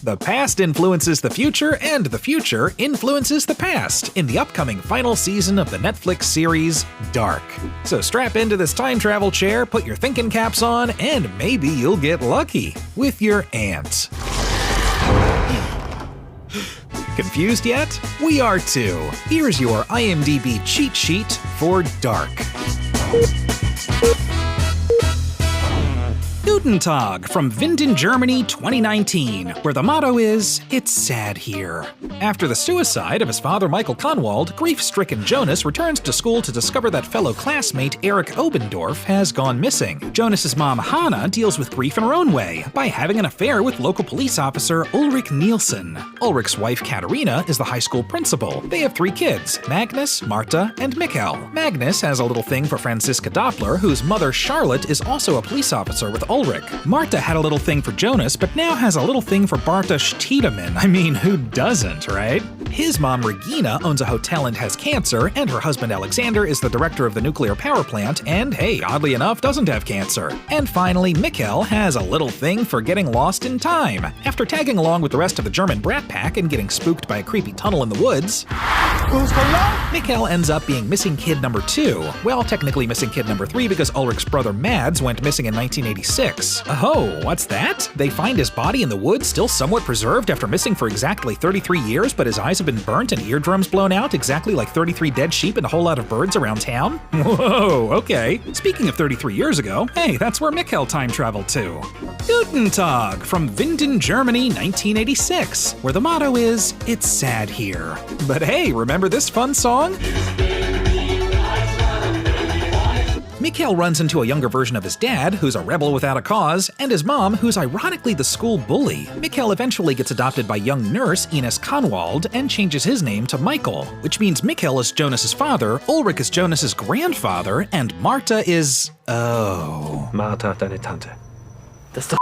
The past influences the future, and the future influences the past in the upcoming final season of the Netflix series Dark. So strap into this time travel chair, put your thinking caps on, and maybe you'll get lucky with your aunt. Confused yet? We are too. Here's your IMDb cheat sheet for Dark. Guten Tag from Winden, Germany 2019, where the motto is, "It's sad here." After the suicide of his father Michael Kahnwald, grief-stricken Jonas returns to school to discover that fellow classmate Eric Obendorf has gone missing. Jonas's mom Hannah deals with grief in her own way, by having an affair with local police officer Ulrich Nielsen. Ulrich's wife Katarina is the high school principal. They have 3 kids, Magnus, Marta, and Mikkel. Magnus has a little thing for Franziska Doppler, whose mother Charlotte is also a police officer with Ulrich. Marta had a little thing for Jonas, but now has a little thing for Bartosz Tiedemann. I mean, who doesn't, right? His mom Regina owns a hotel and has cancer, and her husband Alexander is the director of the nuclear power plant, and hey, oddly enough, doesn't have cancer. And finally, Mikkel has a little thing for getting lost in time. After tagging along with the rest of the German brat pack and getting spooked by a creepy tunnel in the woods, Mikkel ends up being missing kid number 2. Well, technically missing kid number 3 because Ulrich's brother Mads went missing in 1986. Oh, what's that? They find his body in the woods still somewhat preserved after missing for exactly 33 years, but his eyes have been burnt and eardrums blown out, exactly like 33 dead sheep and a whole lot of birds around town? Whoa, okay. Speaking of 33 years ago, hey, that's where Mikkel time traveled to. Guten Tag from Winden, Germany 1986, where the motto is, "It's sad here." But hey, remember this fun song? Mikkel runs into a younger version of his dad, who's a rebel without a cause, and his mom, who's ironically the school bully. Mikkel eventually gets adopted by young nurse Ines Kahnwald and changes his name to Michael, which means Mikkel is Jonas's father, Ulrich is Jonas's grandfather, and Marta is... Marta, deine Tante. Das ist doch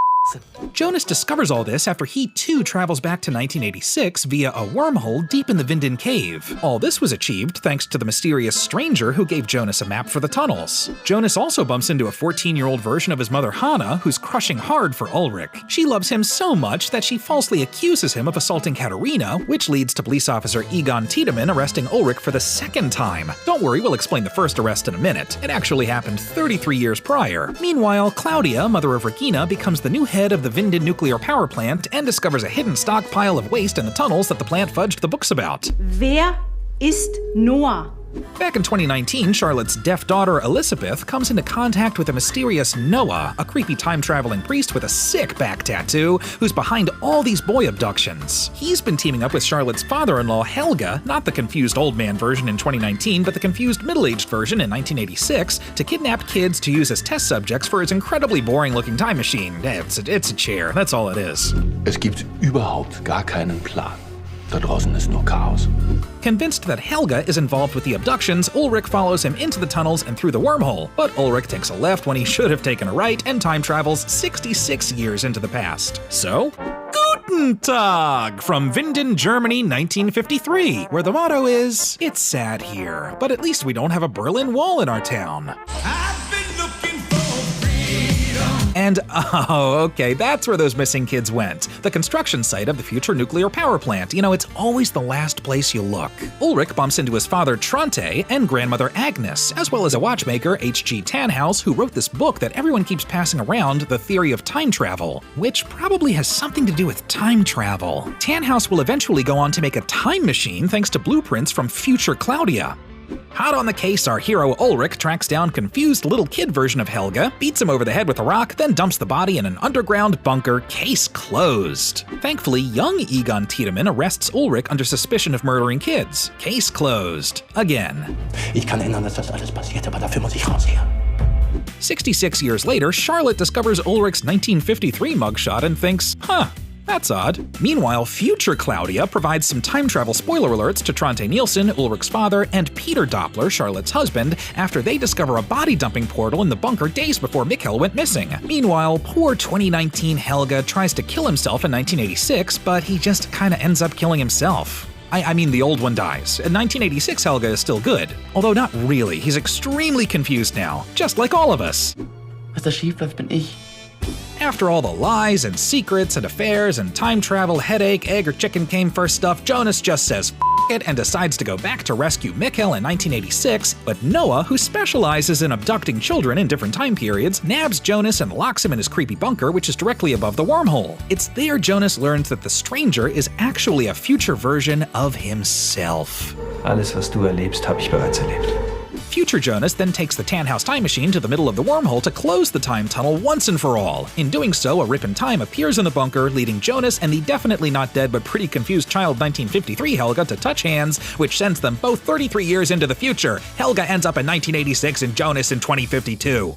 Jonas discovers all this after he too travels back to 1986 via a wormhole deep in the Winden cave. All this was achieved thanks to the mysterious stranger who gave Jonas a map for the tunnels. Jonas also bumps into a 14-year-old version of his mother Hannah, who's crushing hard for Ulrich. She loves him so much that she falsely accuses him of assaulting Katarina, which leads to police officer Egon Tiedemann arresting Ulrich for the 2nd time. Don't worry, we'll explain the first arrest in a minute. It actually happened 33 years prior. Meanwhile, Claudia, mother of Regina, becomes the new head of the Winden nuclear power plant and discovers a hidden stockpile of waste in the tunnels that the plant fudged the books about. Wer ist Noah? Back in 2019, Charlotte's deaf daughter Elizabeth comes into contact with a mysterious Noah, a creepy time-traveling priest with a sick back tattoo who's behind all these boy abductions. He's been teaming up with Charlotte's father-in-law Helga, not the confused old man version in 2019, but the confused middle-aged version in 1986, to kidnap kids to use as test subjects for his incredibly boring-looking time machine. It's a chair, that's all it is. Es gibt überhaupt gar keinen Plan. Da draußen ist nur Chaos. Convinced that Helga is involved with the abductions, Ulrich follows him into the tunnels and through the wormhole, but Ulrich takes a left when he should have taken a right and time travels 66 years into the past. So, Guten Tag from Winden, Germany 1953, where the motto is, "It's sad here, but at least we don't have a Berlin Wall in our town." And okay, that's where those missing kids went. The construction site of the future nuclear power plant. You know, it's always the last place you look. Ulrich bumps into his father Trante and grandmother Agnes, as well as a watchmaker, H.G. Tannhaus, who wrote this book that everyone keeps passing around, The Theory of Time Travel, which probably has something to do with time travel. Tannhaus will eventually go on to make a time machine thanks to blueprints from future Claudia. Hot on the case, our hero Ulrich tracks down confused little kid version of Helga, beats him over the head with a rock, then dumps the body in an underground bunker, case closed. Thankfully, young Egon Tiedemann arrests Ulrich under suspicion of murdering kids. Case closed. Again. Ich kann ändern, dass das alles passiert, aber dafür muss ich raus hier. 66 years later, Charlotte discovers Ulrich's 1953 mugshot and thinks, that's odd. Meanwhile, future Claudia provides some time travel spoiler alerts to Trante Nielsen, Ulrich's father, and Peter Doppler, Charlotte's husband, after they discover a body dumping portal in the bunker days before Mikkel went missing. Meanwhile, poor 2019 Helga tries to kill himself in 1986, but he just kinda ends up killing himself. I mean, the old one dies. In 1986, Helga is still good. Although not really, he's extremely confused now, just like all of us. Was da schief läuft, bin ich. After all the lies and secrets and affairs and time travel, headache, egg or chicken came first stuff, Jonas just says it and decides to go back to rescue Mikhail in 1986, but Noah, who specializes in abducting children in different time periods, nabs Jonas and locks him in his creepy bunker, which is directly above the wormhole. It's there Jonas learns that the stranger is actually a future version of himself. Alles, was du erlebst, habe ich bereits erlebt. Future Jonas then takes the Tannhaus time machine to the middle of the wormhole to close the time tunnel once and for all. In doing so, a rip in time appears in the bunker, leading Jonas and the definitely not dead but pretty confused child 1953 Helga to touch hands, which sends them both 33 years into the future. Helga ends up in 1986 and Jonas in 2052.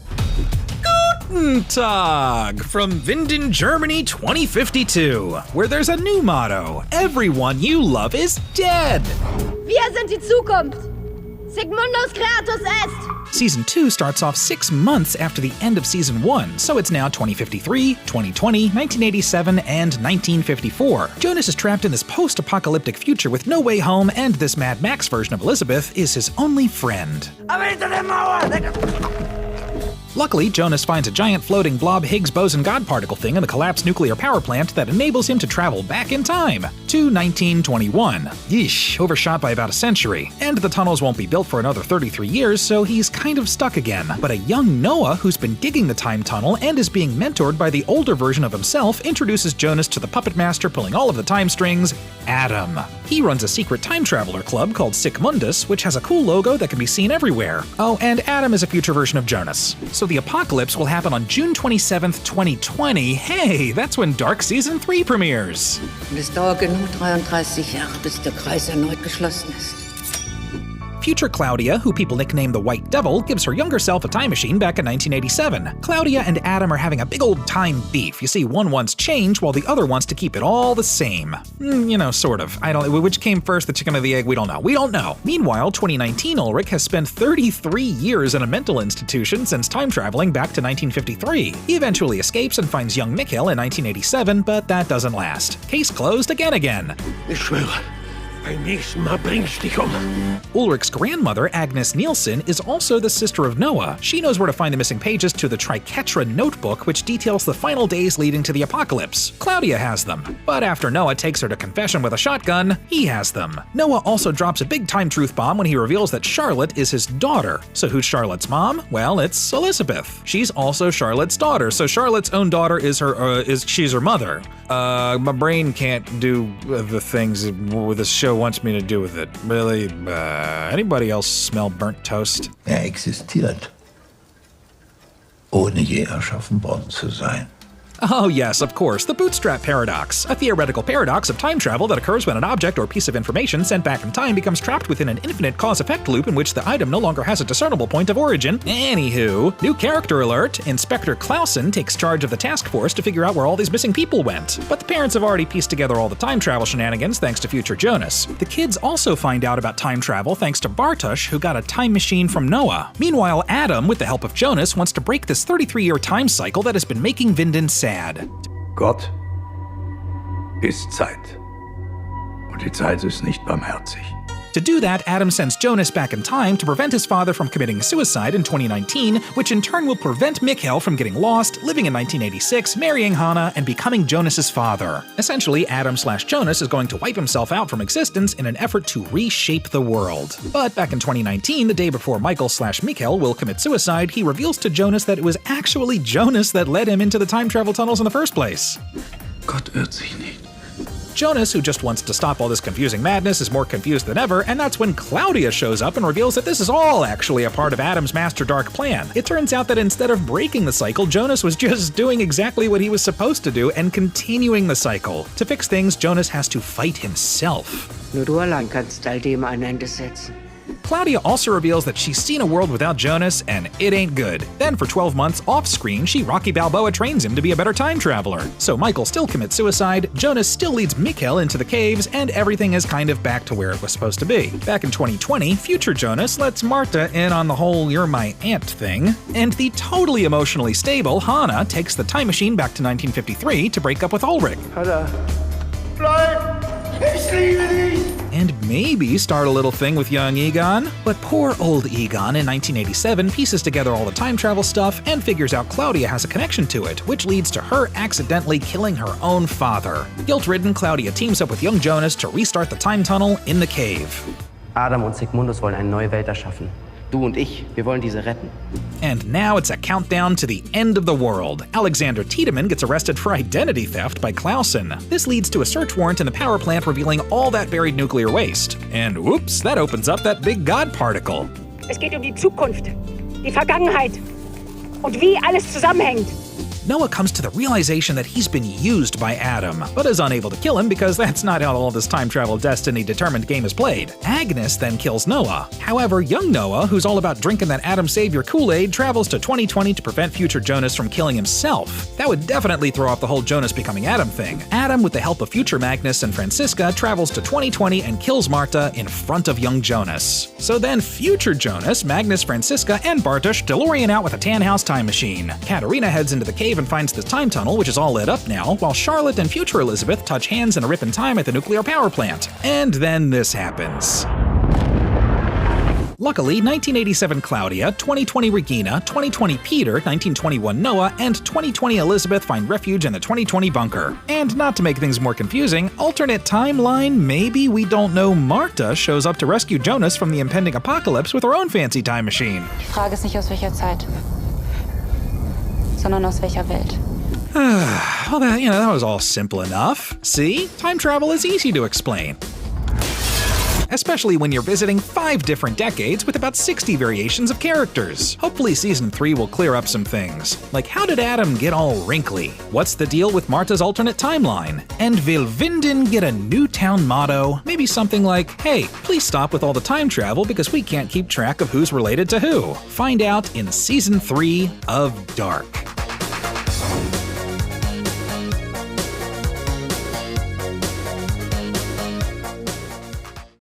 Guten Tag from Winden, Germany 2052, where there's a new motto: everyone you love is dead. Wir sind die Zukunft. Sigmundus Creatus est! Season 2 starts off 6 months after the end of Season 1, so it's now 2053, 2020, 1987, and 1954. Jonas is trapped in this post-apocalyptic future with no way home, and this Mad Max version of Elizabeth is his only friend. Luckily, Jonas finds a giant floating blob Higgs boson God particle thing in the collapsed nuclear power plant that enables him to travel back in time to 1921. Yeesh, overshot by about a century. And the tunnels won't be built for another 33 years, so he's kind of stuck again. But a young Noah who's been digging the time tunnel and is being mentored by the older version of himself introduces Jonas to the puppet master pulling all of the time strings, Adam. He runs a secret time traveler club called Sigmundus, which has a cool logo that can be seen everywhere. Oh, and Adam is a future version of Jonas. So the apocalypse will happen on June 27th, 2020. Hey, that's when Dark Season 3 premieres. Und es dauert genug 33 Jahre, bis der Kreis erneut geschlossen ist. Future Claudia, who people nickname the White Devil, gives her younger self a time machine back in 1987. Claudia and Adam are having a big old time beef. You see, one wants change while the other wants to keep it all the same. You know, sort of. Which came first, the chicken or the egg? We don't know. Meanwhile, 2019 Ulrich has spent 33 years in a mental institution since time traveling back to 1953. He eventually escapes and finds young Mikhail in 1987, but that doesn't last. Case closed again. Ich schwöre, beim nächsten Mal bring ich dich um. Ulrich's grandmother, Agnes Nielsen, is also the sister of Noah. She knows where to find the missing pages to the Triketra notebook, which details the final days leading to the apocalypse. Claudia has them. But after Noah takes her to confession with a shotgun, he has them. Noah also drops a big time truth bomb when he reveals that Charlotte is his daughter. So who's Charlotte's mom? Well, it's Elizabeth. She's also Charlotte's daughter, so Charlotte's own daughter she's her mother. My brain can't do the things this show wants me to do with it. Really, anybody else smell burnt toast? Existiert, ohne je erschaffen worden zu sein. Oh yes, of course, the bootstrap paradox, a theoretical paradox of time travel that occurs when an object or piece of information sent back in time becomes trapped within an infinite cause-effect loop in which the item no longer has a discernible point of origin. Anywho, new character alert, Inspector Clausen takes charge of the task force to figure out where all these missing people went. But the parents have already pieced together all the time travel shenanigans thanks to future Jonas. The kids also find out about time travel thanks to Bartosz, who got a time machine from Noah. Meanwhile, Adam, with the help of Jonas, wants to break this 33-year time cycle that has been making Winden sad. Gott ist Zeit. Und die Zeit ist nicht barmherzig. To do that, Adam sends Jonas back in time to prevent his father from committing suicide in 2019, which in turn will prevent Mikhail from getting lost, living in 1986, marrying Hannah, and becoming Jonas's father. Essentially, Adam/Jonas is going to wipe himself out from existence in an effort to reshape the world. But back in 2019, the day before Michael/Mikhail will commit suicide, he reveals to Jonas that it was actually Jonas that led him into the time travel tunnels in the first place. Gott irrt sich nicht. Jonas, who just wants to stop all this confusing madness, is more confused than ever, and that's when Claudia shows up and reveals that this is all actually a part of Adam's Master Dark plan. It turns out that instead of breaking the cycle, Jonas was just doing exactly what he was supposed to do and continuing the cycle. To fix things, Jonas has to fight himself. Nur du allein kannst all dem ein Ende setzen. Claudia also reveals that she's seen a world without Jonas, and it ain't good. Then for 12 months, off-screen, she Rocky Balboa trains him to be a better time traveler. So Michael still commits suicide, Jonas still leads Mikhail into the caves, and everything is kind of back to where it was supposed to be. Back in 2020, future Jonas lets Marta in on the whole "you're my aunt" thing, and the totally emotionally stable Hannah takes the time machine back to 1953 to break up with Ulrich. Bleib! Ich liebe dich! And maybe start a little thing with young Egon. But poor old Egon in 1987 pieces together all the time travel stuff and figures out Claudia has a connection to it, which leads to her accidentally killing her own father. Guilt-ridden, Claudia teams up with young Jonas to restart the time tunnel in the cave. Adam und Sigmundus wollen eine neue Welt erschaffen. Du und ich, wir wollen diese retten. And now it's a countdown to the end of the world. Alexander Tiedemann gets arrested for identity theft by Clausen. This leads to a search warrant in the power plant revealing all that buried nuclear waste. And whoops, that opens up that big God particle. Es geht die Zukunft, die Vergangenheit und wie alles zusammenhängt. Noah comes to the realization that he's been used by Adam, but is unable to kill him because that's not how all this time travel destiny-determined game is played. Agnes then kills Noah. However, young Noah, who's all about drinking that Adam Savior Kool-Aid, travels to 2020 to prevent future Jonas from killing himself. That would definitely throw off the whole Jonas becoming Adam thing. Adam, with the help of future Magnus and Franziska, travels to 2020 and kills Marta in front of young Jonas. So then future Jonas, Magnus, Franziska, and Bartosz DeLorean out with a Tannhaus time machine. Katerina heads into the cave and finds the time tunnel, which is all lit up now, while Charlotte and future Elizabeth touch hands in a rip in time at the nuclear power plant. And then this happens. Luckily, 1987 Claudia, 2020 Regina, 2020 Peter, 1921 Noah, and 2020 Elizabeth find refuge in the 2020 bunker. And not to make things more confusing, alternate timeline, maybe we don't know Marta shows up to rescue Jonas from the impending apocalypse with her own fancy time machine. Die Frage ist nicht aus welcher Zeit, sondern aus welcher Welt. Well, that was all simple enough. See? Time travel is easy to explain. Especially when you're visiting 5 different decades with about 60 variations of characters. Hopefully Season 3 will clear up some things. Like, how did Adam get all wrinkly? What's the deal with Marta's alternate timeline? And will Vinden get a new town motto? Maybe something like, hey, please stop with all the time travel because we can't keep track of who's related to who. Find out in Season 3 of Dark.